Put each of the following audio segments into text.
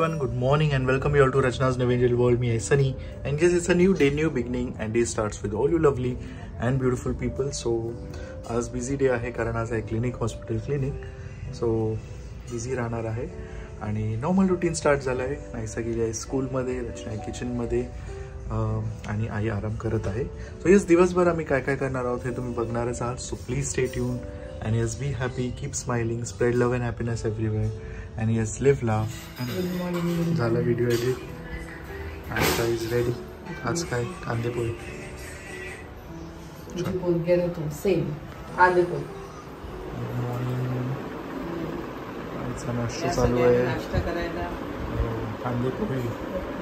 everyone, good morning and welcome you all to Rachna's New Angel World. Me is Sunny and yes, it's a new day, new beginning and day starts with all you lovely and beautiful people. So आज busy day आहे कारण आज आहे clinic, hospital clinic. So busy राहणार आहे आणि normal routine start झालं आहे. नाईसा गेली आहे स्कूलमध्ये, रचना किचनमध्ये आणि आई आराम करत आहे. सो येस, दिवसभर आम्ही काय काय करणार आहोत हे तुम्ही बघणारच आहात. So please stay tune and yes, be happy, keep smiling, spread love and happiness everywhere and yes, live, laugh. Good morning. झाला व्हिडिओ एडिट. नाश्ता इज रेडी. आज काय कांदे पोळी. पोळी गेलो तो सेम कांदे पोळी. Good morning. आजचा नाश्ता चालू आहे. नाश्ता करायला कांदे पोळी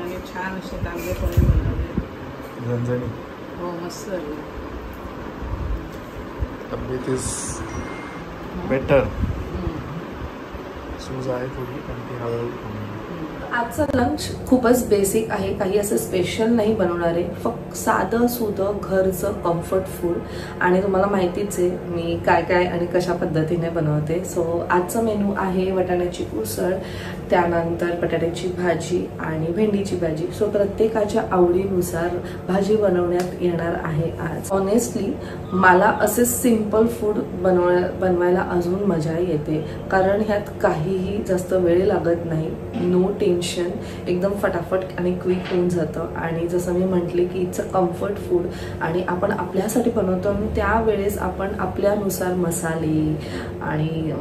आणि छान असे कांदे पोळी बनवले. झणझणी. हो मस्त. तब्येत इज बेटर. सूज आहे थोडी पण ती हळूहळू. आजचा लंच खूपच बेसिक आहे, काही असं स्पेशल नाही बनवणार आहे. फक्त साधं सुधं घरचं कम्फर्ट फूड आणि तुम्हाला माहितीच आहे मी काय काय आणि कशा पद्धतीने बनवते. सो आजचा मेनू आहे वाटाण्याची उसळ, त्यानंतर बटाट्याची भाजी आणि भेंडीची भाजी. सो प्रत्येकाच्या आवडीनुसार भाजी बनवण्यात येणार आहे आज. ऑनेस्टली मला असे सिंपल फूड बनवायला अजून मजा येते कारण ह्यात काहीही जास्त वेळ लागत नाही. नो टेन्शन, एकदम फटाफट आणि क्विक होऊन जातं. आणि जसं मी म्हटले की इट्स अ कम्फर्ट फूड आणि आपण आपल्यासाठी बनवतो आणि त्यावेळेस आपण आपल्यानुसार मसाले आणि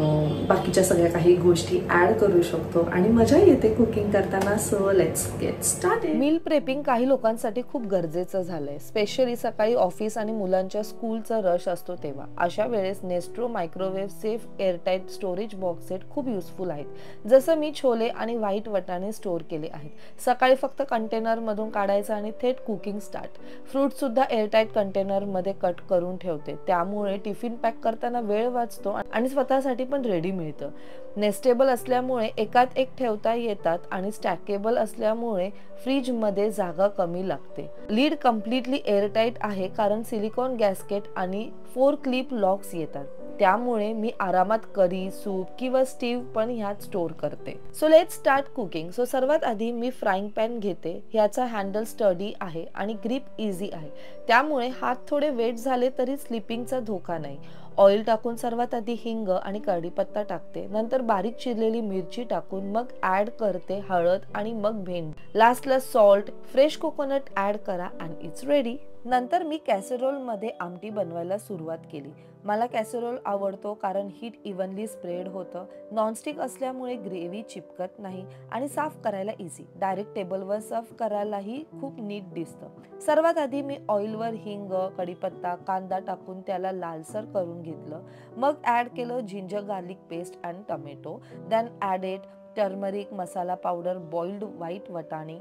बाकीच्या सगळ्या काही गोष्टी ॲड करू शकतो आणि मजा येते कुकिंग करताना. So let's get started. Meal prepping काही लोकांसाठी खूप गरजेचं झालंय, स्पेशली सकाळी ऑफिस आणि मुलांच्या स्कूलचा रश असतो तेव्हा. अशा वेळेस नेस्ट्रो microwave safe airtight storage box set खूप युजफुल आहेत. जसं मी छोले आणि व्हाईट वटाणे स्टोर केले आहेत. सकाळी फक्त कंटेनर मधून काढायचं आणि थेट कुकिंग स्टार्ट. फ्रूट सुद्धा एअरटाईट कंटेनर मध्ये कट करून ठेवते, त्यामुळे टिफिन पॅक करताना वेळ वाचतो आणि स्वतःसाठी पण रेडी मिळतं. नेस्टेबल असल्यामुळे एकात एक ठेवता येतात आणि स्टॅकेबल असल्यामुळे फ्रीज मध्ये जागा कमी लागते. लीड कम्प्लिटली एअरटाईट आहे कारण सिलिकॉन गॅस्केट आणि 4 क्लिप लॉक्स येतात, त्यामुळे मी आरामात करी, सूप किंवा स्टीव पण ह्यात स्टोर करते. So let's start cooking. So सर्वात आधी मी फ्राईंग पॅन घेते. ह्याचा हँडल स्टडी आहे आणि ग्रिप इझी आहे, त्यामुळे हात थोडे वेट झाले तरी स्लिपिंगचा धोका नाही. ऑइल टाकून सर्वात आधी हिंग आणि कढीपत्ता टाकते, नंतर बारीक चिरलेली मिरची टाकून मग ऍड करते हळद आणि मग भेंडी. लास्टला सॉल्ट, फ्रेश कोकोनट ऍड करा आणि इट्स रेडी. नंतर मी कॅसेरोल मध्ये आमटी बनवायला सुरुवात केली. मला कॅसेरोल आवडतो कारण हीट इव्हनली स्प्रेड होतं. नॉनस्टिक असल्यामुळे ग्रेव्ही चिपकत नाही आणि साफ करायला इझी. डायरेक्ट टेबलवर सर्व करायलाही खूप नीट दिसतं. सर्वात आधी मी ऑइलवर हिंग, कढीपत्ता, कांदा टाकून त्याला लालसर करून घेतलं. मग ऍड केलं ginger garlic paste and tomato. Then added turmeric, masala powder, boiled white वटाणे,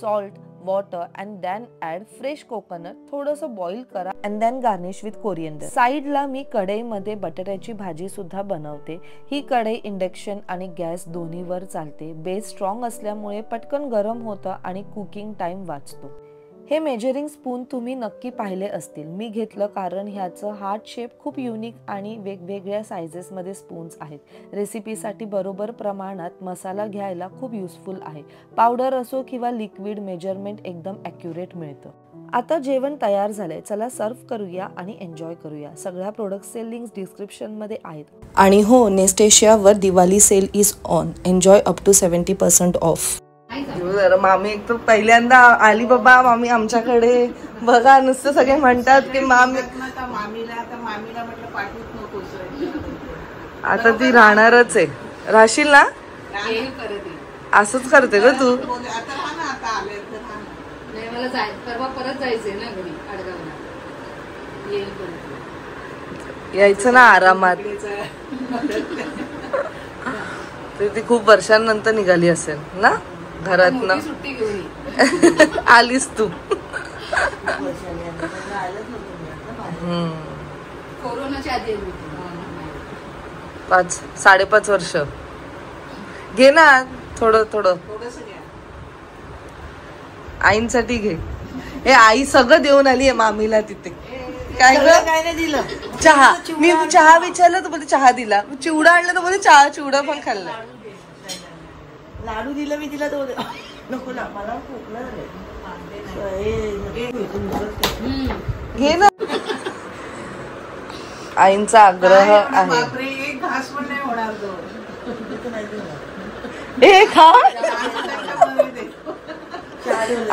salt, water and then add fresh coconut. थोडंसं बॉईल करा and then garnish with coriander. साईडला मी कढईमध्ये बटाट्याची भाजी सुद्धा बनवते. ही कढई इंडक्शन आणि गॅस दोन्हीवर चालते. बेस स्ट्रॉंग असल्यामुळे पटकन गरम होतं आणि कुकिंग टाइम वाचतो. हे मेजरिंग स्पून तुम्ही नक्की पाहिले असतील. मी घेतलं कारण ह्याचं हार्ट शेप खूप युनिक आणि वेगवेगळ्या सायझेसमध्ये स्पून्स आहेत. रेसिपीसाठी बरोबर प्रमाणात मसाला घ्यायला खूप युजफुल आहे. पावडर असो किंवा लिक्विड, मेजरमेंट एकदम ॲक्युरेट मिळतं. आता जेवण तयार झालंय, चला सर्व करूया आणि एन्जॉय करूया. सगळ्या प्रोडक्ट्सचे लिंक्स डिस्क्रिप्शन मध्ये आहेत. आणि हो, नेस्टेशियावर Diwali sale is on. Enjoy up to 70% off. मामी एक तर पहिल्यांदा आली बाबा मामी आमच्याकडे. बघा नुसतं सगळे म्हणतात की मामीला म्हटलं पाठवत नकोस. आता ती राहणारच आहे. राहशील ना? असंच करते ग तू. यायचं ना आरामात. ती खूप वर्षांनंतर निघाली असेल ना घरात ना. आलीस तू. पाच 5.5 वर्ष. घे ना थोडं थोडं. आईंसाठी घे. हे आई सगळं देऊन आली आहे मामीला तिथे. काय नाही दिलं. चहा. मी चहा विचारलं तर बोलते चहा दिला. चिवडा आणलं तर बोलते चहा चिवडा पण खाल्ला. लाडू दिला मी तिला तो नको ना मला खोकला घे ना. आईंचा आग्रह आहे. बापरे एक घास पण नाही होणार तो. ए खा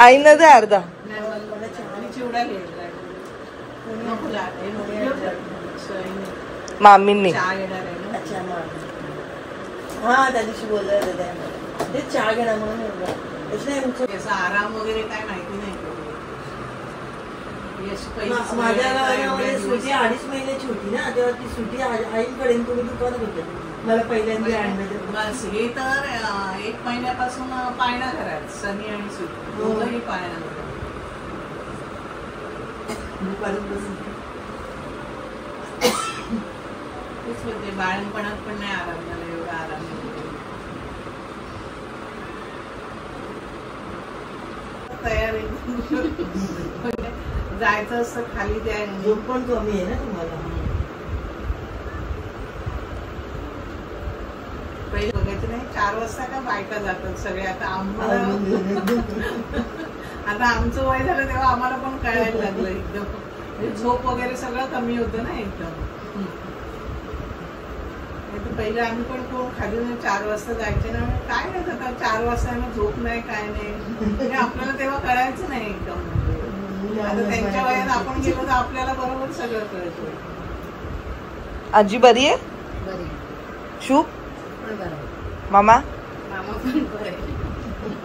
आईनं दे अर्धा. मामींनी चहा येणार आहे ना. अच्छा हा त्या दिवशी बोलले ते चहा घेणार म्हणून त्याचा आराम वगैरे काय माहिती नाही. माझ्या सुटी 2.5 महिन्याची होती ना तेव्हा ती सुटी आईकडे तुम्ही दुकानात होते मला पहिल्यांदा आणलं. बस हे तर 1 महिन्यापासून पाळणा घरात सनी आणि सुटी दोघंही पाळणा घरात. तेच बोलते बाळणपणात पण नाही आराम झाला एवढा आराम. तयारी जायचं असतं खाली त्या झोप पण कमी आहे ना तुम्हाला. पहिले बघायचं नाही 4 वाजता का बायका जातात सगळे. आता आमचं वय झालं तेव्हा आम्हाला पण कळायला लागलं एकदम. म्हणजे झोप वगैरे सगळं कमी होतं ना एकदम. पहिले आम्ही पण कोण खाली 4 वाजता जायचे ना. काय नाही आता 4 वाजता झोप नाही काय नाही आपल्याला तेव्हा कळायचं नाही एकदम. आता त्यांच्या वयात आपण गेलो तर आपल्याला बरोबर सगळं कळतं. आजी बरी आहे. शुभ मामा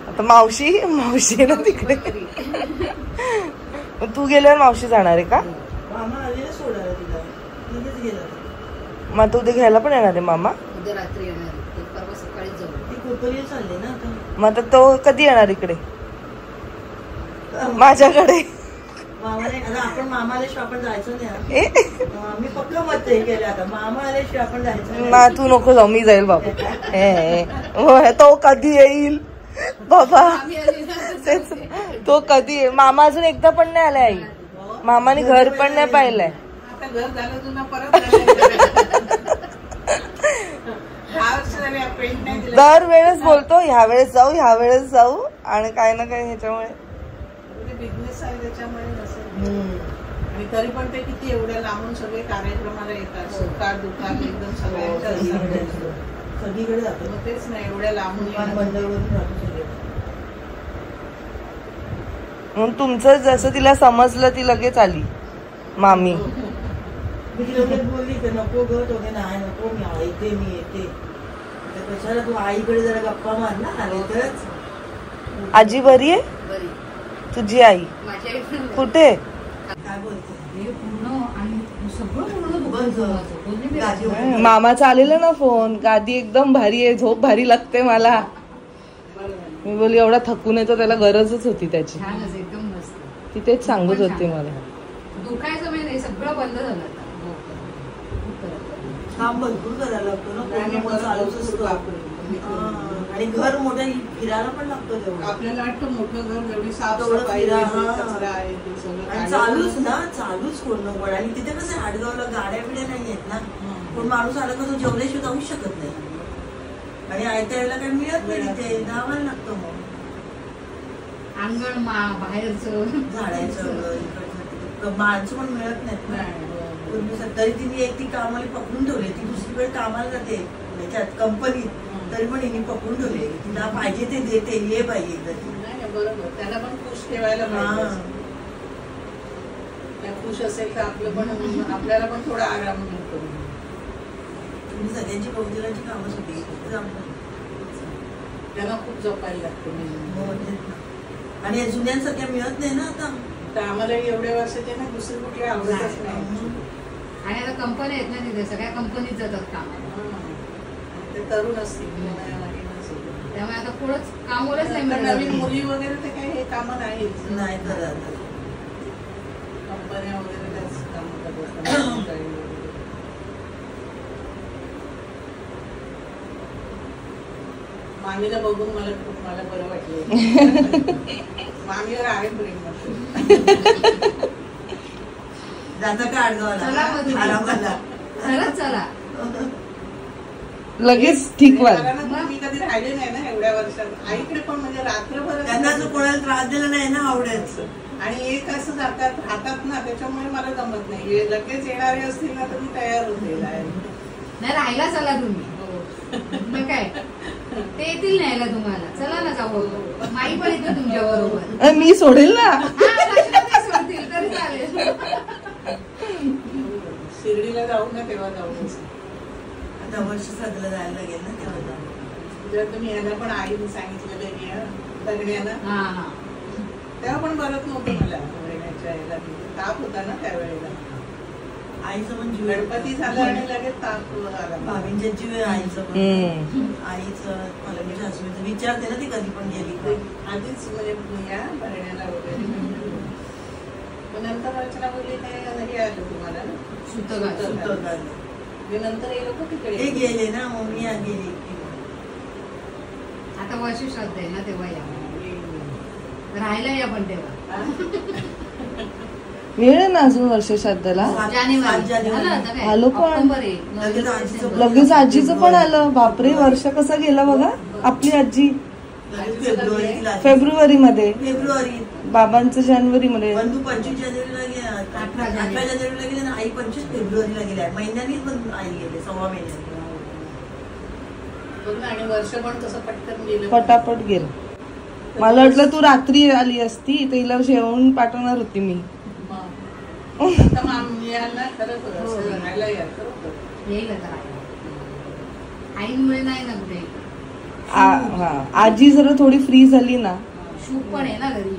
आता मावशी ना तिकडे. तू गेल्यावर मावशी जाणार आहे का. मामा आले सोडायला तिला लगेच गेला. मग तू उद्या घ्यायला पण येणार आहे मामा. उद्या रात्री येणार आहे. परवा सकाळी जाऊ. ती कोपरीला चालली ना आता. मग आता तो कधी येणार इकडे माझ्याकडे. आपण मामा आल्याशिवाय आपण जायचं नाही. मी पक्का मत केलं आता मामा आल्याशिवाय आपण जायचं ना. तू नको जाऊ मी जाईल बाबा. तो कधी येईल बाबा तो कधी येईल. मामा अजून एकदा पण नाही आलाय. आई मामाने घर पण नाही पाहिलंय. घर झालं तुला परत दरवेळेस बोलतो ह्या वेळेस जाऊ आणि काय ना काय ह्याच्यामुळे बिझनेस आहे त्याच्यामुळे नसेल. आणि तरी पण ते किती एवढ्या लांबून सगळे कार्यक्रमाला येतात. सुखार दुकान एकदम सगळीकडे जातो. तेच नाही एवढ्या लांबून म्हणून तुमचं जसं तिला समजलं ती लगेच आली मामी. मी लगेच बोलली की नको ग तो नाही नको मी येते कशाला तू आईकडे जरा गप्पा मार ना आले तरच. आजी बरी आहे. तुझी आई कुठे. काय बोलते मामाचा आलेला ना फोन. गादी एकदम भारी आहे. झोप भारी लागते मला. मी बोलली एवढा थकून येतो त्याला गरजच होती त्याची. एकदम मस्त. ती तेच सांगत होती मला. दुखायचं नाही सगळं बंद झालं. काम भरपूर करायला लागतो ना. चालूच असतो आणि घर मोठं फिरायला पण लागतो तेवढं. आपल्याला वाटतं मोठं घर एवढी साफसफाई चालूच ना चालूच कोण नको. आणि तिथे कसं आडगावला गाड्या बिड्या नाही आहेत ना. पण माणूस आला का तो जेवल्याशिवाय जाऊच शकत नाही. आणि आयत्या वेळेला काही मिळत नाही तिथे धावायला लागतं. मग अंगण बाहेरचं झाडायचं माणसं पण मिळत नाहीत ना. तरी तिने एक ती कामाला पकडून ठेवली. ती दुसरीकडे कामाला जाते त्याच्यात कंपनीत. तरी पण हिने पकडून ठेवले. तिला पाहिजे ते देते ये पाहिजे एकदा. बरोबर त्याला पण खुश ठेवायला पाहिजे. खुश असेल तर आपलं पण आपल्याला पण थोडा आराम मिळतो. सगळ्यांची बहुतेकांची कामच होती. त्यांना खूप जपायला लागते. आणि जुन्यांसारख्या मिळत नाही ना आता. तर आम्हाला एवढ्या वर्षाचे ना दुसरी कुठे आवडतच नाही. आणि आता कंपन्या आहेत ना तिथे सगळ्या कंपनीत जातात कामाला. ते तरुण असतील त्यामुळे आता पुढंच कामवरच नाही. नवीन मुली वगैरे ते काही हे कामं नाहीच नाही करत. कंपन्या वगैरे त्याच कामं करतात. मामीला बघून मला बरं वाटलं. मामीवर आहे प्रेम. जाता का आडगावला चला. लगेच ठीक व्हाल. मी कधी राहिले नाही ना एवढ्या वर्षात आईकडे पण, म्हणजे रात्रभर त्यांना जो कोणाला त्रास दिला नाही ना आवडायचं. आणि एक असं राहतात ना, त्याच्यामुळे मला जमत नाही. लगेच येणारे असतील ना तर मी तयार होते. नाही राहायला चला तुम्ही, मग काय ते येतील न्यायला तुम्हाला. चला ना जाऊ, माई पण येते तुमच्या बरोबर. मी सोडेल ना, सोडतील तरी चालेल. शिर्डीला जाऊ ना तेव्हा जाऊ. आता वर्ष साधला जायला लागेल ना तेव्हा जाऊ. जर तुम्ही यांना पण आईने सांगितलेलं लग्नानं, तेव्हा पण बरत नव्हतं मला. महिन्याच्या ताप होता ना त्यावेळेला. आईचं पण गणपती झालं आणि लगेच ताप आला. भाविंच्या वेळ आईचं मला मी सासूचं विचारते ना ती कधी पण गेली आधीच म्हणजे या भरण्याला वगैरे. नंतर रचना बोलली हे आलं तुम्हाला ना नंतर हे लोक तिकडे गेले ना, मग मी गेली. आता वर्ष श्राद्ध आहे ना तेव्हा या, राहायला या पण तेव्हा. वेळ आहे ना अजून वर्ष श्राद्धाला. आलो पण लगेच आजीचं पण आलं. बापरे, वर्ष कसं गेलं बघा. आपली आजी फेब्रुवारी मध्ये, बाबांचं जानेवारी मध्ये. 25 जानेवारीला गेला, 18 जानेवारीला गेले ना आई. 25 फेब्रुवारीला गेल्या. महिन्यानीच पण आई गेले, 6 महिन्यानी. आणि वर्ष पण कसं पटकन गेलं, पटापट गेलं. मला वाटलं तू रात्री आली असती तर हिला जेवण पाठवणार होती मी. आईमुळे नाही ना कुठे. आजी जरा थोडी फ्री झाली ना. शूट पण आहे ना घरी.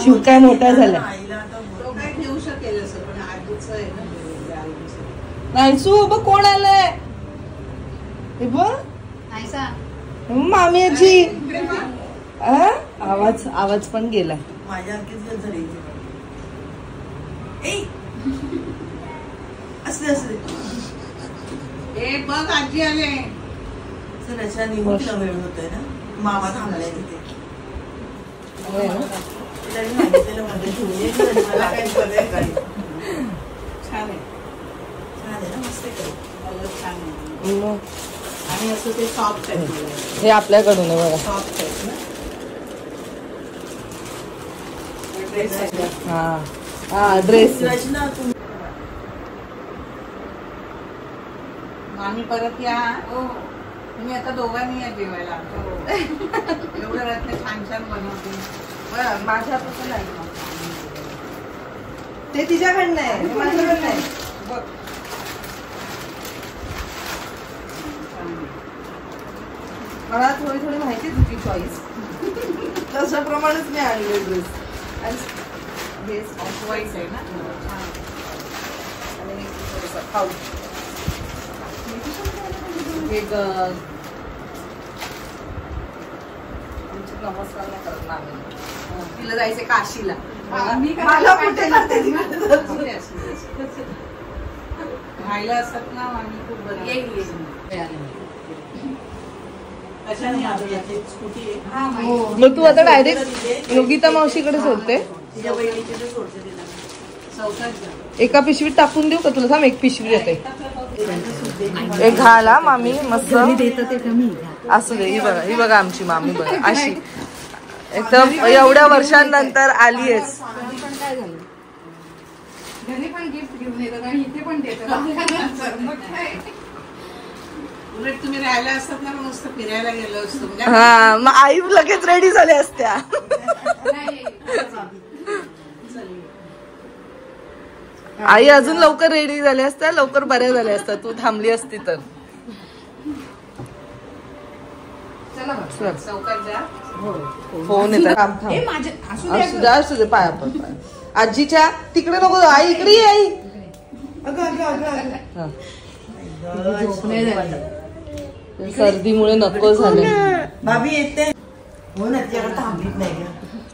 शिव काय मोठा झाला तो काय घेऊ शकेल असं, पण आजीच आहे ना. नाही सू बघ कोण आलंय. हे बघ मामी आजी. आवाज पण गेलाय. माझ्या असले हे बघ आजी आले. रचना निघून वेळ होतोय ना, मामा थांबलाय तिथे. छान आहे, छान आहे ना, मस्त छान आहे. आणि असं ते सॉफ्ट आहे. हे आपल्याकडून आहे बघा. सॉफ्ट आहे ना. ड्रेस. मामी परत या. तुम्ही आता दोघांनी या जेवायला. एवढं रत्न छान छान बनवते. माझ्यापासून नाही, ते तिच्याकडनं आहे, माझ्याकडनं आहे. मला थोडी थोडी माहिती तुझी चॉईस, तशाप्रमाणेच मी आणले ड्रेस. आणि ऑफ व्हाईट आहे ना. आणि खाऊ एक नमस्कार नाही करत ना. तिला जायचंय काशीला. मला कुठे राहायला असतात ना आम्ही. खूप बरं मग तू आता डायरेक्ट योगिता मावशीकडे सोडते. एका पिशवीत टाकून देऊ का तुला? थांब, एक पिशवी येते. एक घाला मामी मस्त असू दे. ही बघा आमची मामी बघा अशी एकदम एवढ्या वर्षांनंतर आली आहेस. घरी पण गिफ्ट घेऊन येतात आणि इथे पण देतात. उलट तुम्ही राहायला असतात ना, मस्त फिरायला गेलो असतो. हा, मग आई लगेच रेडी झाल्या असत्या. आई अजून लवकर रेडी झाल्या असत्या, लवकर बऱ्या झाल्या असत्या तू थांबली असती तर. फोन येतात. असू दे पाया पण. आजीच्या तिकडे नको, आई इकडे ये. आई सर्दीमुळे नको झाले. भाभी येते. हो ना, त्याला थांबलीच नाही.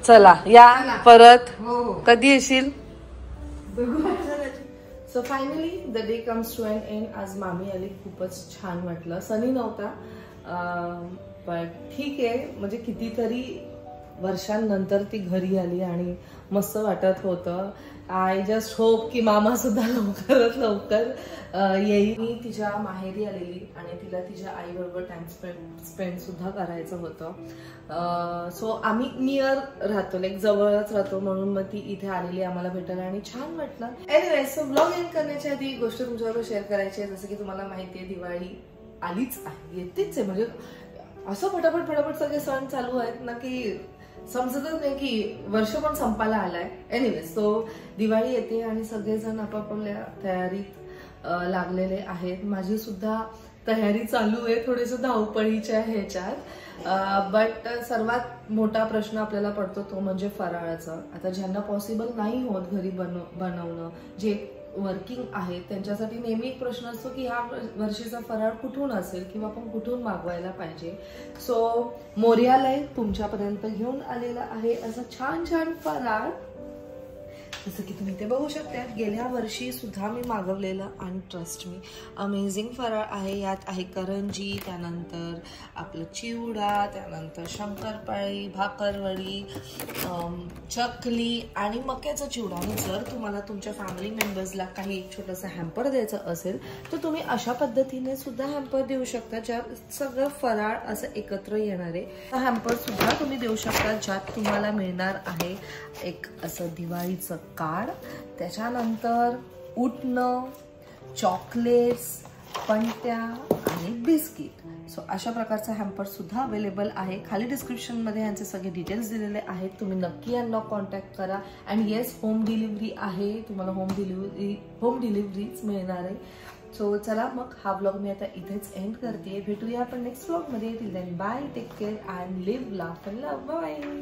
चला या परत. कधी येशील? So finally the day comes to an end. आज मामी आली, खूपच छान वाटलं. सनी नव्हता बट ठीक आहे, म्हणजे कितीतरी वर्षांनंतर ती घरी आली आणि मस्त वाटत होतं. आय जस्ट होप की मामा सुद्धा लवकरात लवकर येईल. मी तिच्या माहेरी आलेली आणि तिला तिच्या आईबरोबर टाइम स्पेंड सुद्धा करायचं होतं. सो आम्ही नियर राहतो, लाईक जवळच राहतो, म्हणून मग ती इथे आलेली आम्हाला भेटायला आणि छान वाटलं. एनिवे, सो ब्लॉग एंड करण्याच्या आधी गोष्ट तुमच्याबरोबर शेअर करायची आहे. जसं की तुम्हाला माहिती आहे दिवाळी आलीच आहे, येतेच आहे. म्हणजे असं फटाफट सगळे सण चालू आहेत ना की समजतच नाही की वर्ष पण संपायला आलाय. एनिवे, सो दिवाळी येते आणि सगळेजण आपापल्या तयारीत लागलेले आहेत. माझी सुद्धा तयारी चालू आहे, थोडीशी धावपळीच्या ह्याच्यात. बट सर्वात मोठा प्रश्न आपल्याला पडतो तो म्हणजे फराळाचा. आता ज्यांना पॉसिबल नाही होत घरी बनवणं, जे वर्किंग आहे त्यांच्यासाठी नेहमी एक प्रश्न असतो की ह्या वर्षीचा फराळ कुठून असेल किंवा आपण कुठून मागवायला पाहिजे. सो मोर्यालय तुमच्यापर्यंत घेऊन आलेला आहे असं छान छान फराळ. जसं की तुम्ही ते बघू शकता, गेल्या वर्षी सुद्धा मी मागवलेलं आणि ट्रस्ट मी अमेझिंग फराळ आहे. यात आहे करंजी, त्यानंतर आपलं चिवडा, त्यानंतर शंकरपाळी, भाकरवडी, चकली आणि मक्याचा चिवडा. आणि जर तुम्हाला तुमच्या फॅमिली मेंबर्सला काही एक छोटंसं हॅम्पर द्यायचं असेल तर तुम्ही अशा पद्धतीने सुद्धा हॅम्पर देऊ शकता, ज्यात सगळं फराळ असं एकत्र येणार आहे. हॅम्पर सुद्धा तुम्ही देऊ शकता, ज्यात तुम्हाला मिळणार आहे एक असं दिवाळीचं कार्ड, त्याच्यानंतर उटणं, चॉकलेट्स, पंट्या आणि बिस्किट. सो अशा प्रकारचा हॅम्पर सुद्धा अवेलेबल आहे. खाली डिस्क्रिप्शनमध्ये यांचे सगळे डिटेल्स दिलेले आहेत, तुम्ही नक्की यांना कॉन्टॅक्ट करा. अँड येस, होम डिलिव्हरी आहे, तुम्हाला होम डिलिव्हरीच मिळणार आहे. सो चला मग हा व्लॉग मी आता इथेच एंड करते. भेटूया आपण नेक्स्ट व्लॉगमध्ये. Till then bye, take care and live, laugh and love. Bye.